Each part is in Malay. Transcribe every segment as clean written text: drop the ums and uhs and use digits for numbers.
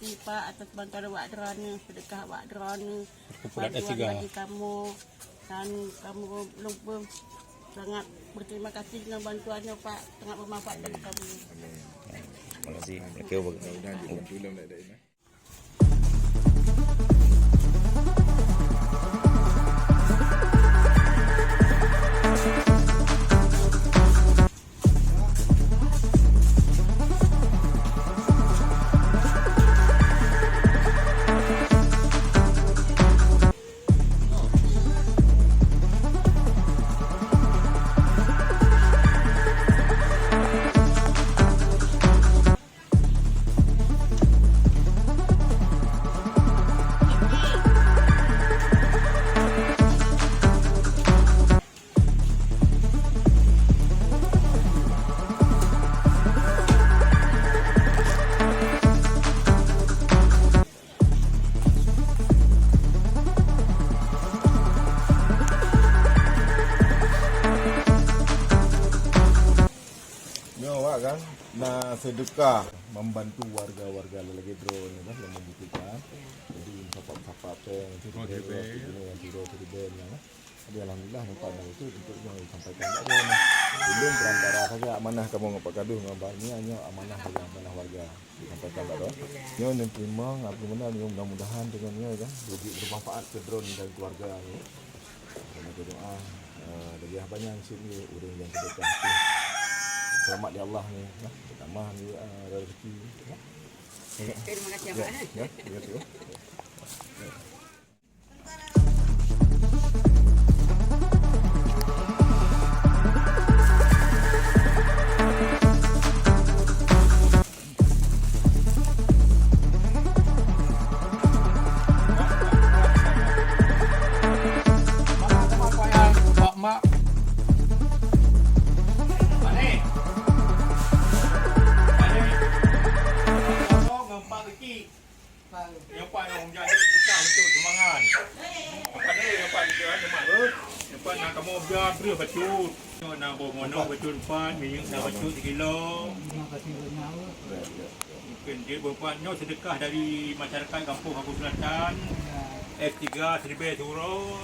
kasih Pak atas bantuan awak derana, sedekah awak derana. Perkumpulan S3. Bagi kamu dan kamu lupa sangat berterima kasih dengan bantuannya Pak, sangat bermanfaat bagi kami. Terima kasih. Mudah-mudahan dibantu dalam daerah. Kan nak sedekah membantu warga-warga lagi drone kan yang membutuhkan. Jadi sapap-sapap yang tidur kan. Jadi alhamdulillah nampak itu untuk yang disampaikan tadi. Belum perantara saja amanah kamu ngapak gaduh ngabahnya hanya amanah saja amanah warga disampaikan tadi. Nyo yang terima apa mana mudah-mudahan dengannya kan bermanfaat ke drone dan keluarga ni. Kita doa dari banyak sini orang yang sedekah tu. Selamat ya Allah ni, tambah ni rezeki. Terima kasih Pak. Ya, terima kasih. Mak. Yang pak yang jadi besar betul semangat. Apa dia yang pak dia ada mak ber. Yang pak nak kamu biar beri bacut. Nak mono bacut 4 minyak nak bacut 3 kilo. Terima kasih banyak. Mungkin dia berbuatnya sedekah dari masyarakat kampung Kampung Selatan. F3 Seribeh Turo.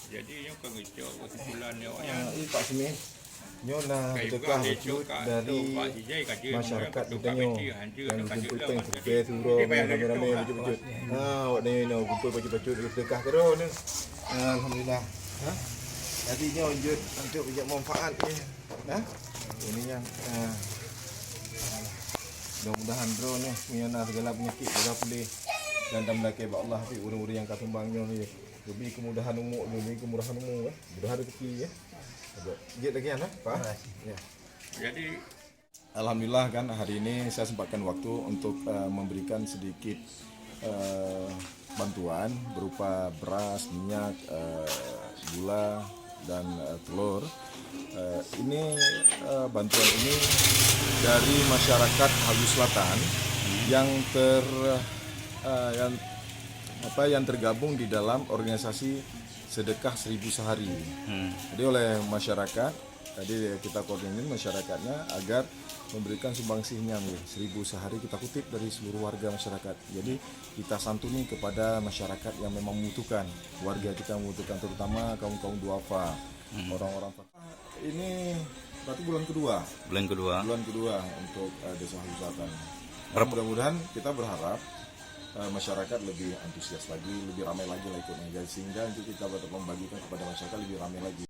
Jadi yang kagak kesimpulan yang Pak Simi nyo na sedekah dari masyarakat kita nyo yang kumpul teng Seribeh Turo ramai-ramai baju-baju. Awak ni no kumpul baju-baju sedekah terus ni. Alhamdulillah. Jadi nyo lanjut untuk banyak manfaat ni. Ini yang mudah-mudahan drone ni punya segala penyakit juga boleh dan damlake ba Allah fi urang-urang yang katumbangnya ni. Lebih kemudahan umur, mudah rezeki ya. Sikit lagi Pak. Ya. Jadi alhamdulillah kan hari ini saya sempatkan waktu untuk memberikan sedikit bantuan berupa beras, minyak, gula dan telur. Ini bantuan ini dari masyarakat Halu Selatan yang yang tergabung di dalam organisasi sedekah 1000 sehari. Jadi oleh masyarakat, tadi kita koordinir masyarakatnya agar memberikan sumbangsihnya 1000 sehari, kita kutip dari seluruh warga masyarakat. Jadi kita santuni kepada masyarakat yang memang membutuhkan, warga kita membutuhkan, terutama kaum-kaum duafa, orang-orang. Ini berarti bulan kedua untuk desa Halu Selatan. Mudah-mudahan kita berharap masyarakat lebih antusias lagi, lebih ramai lagi lah ikutnya, sehingga untuk kita dapat membagikan kepada masyarakat lebih ramai lagi.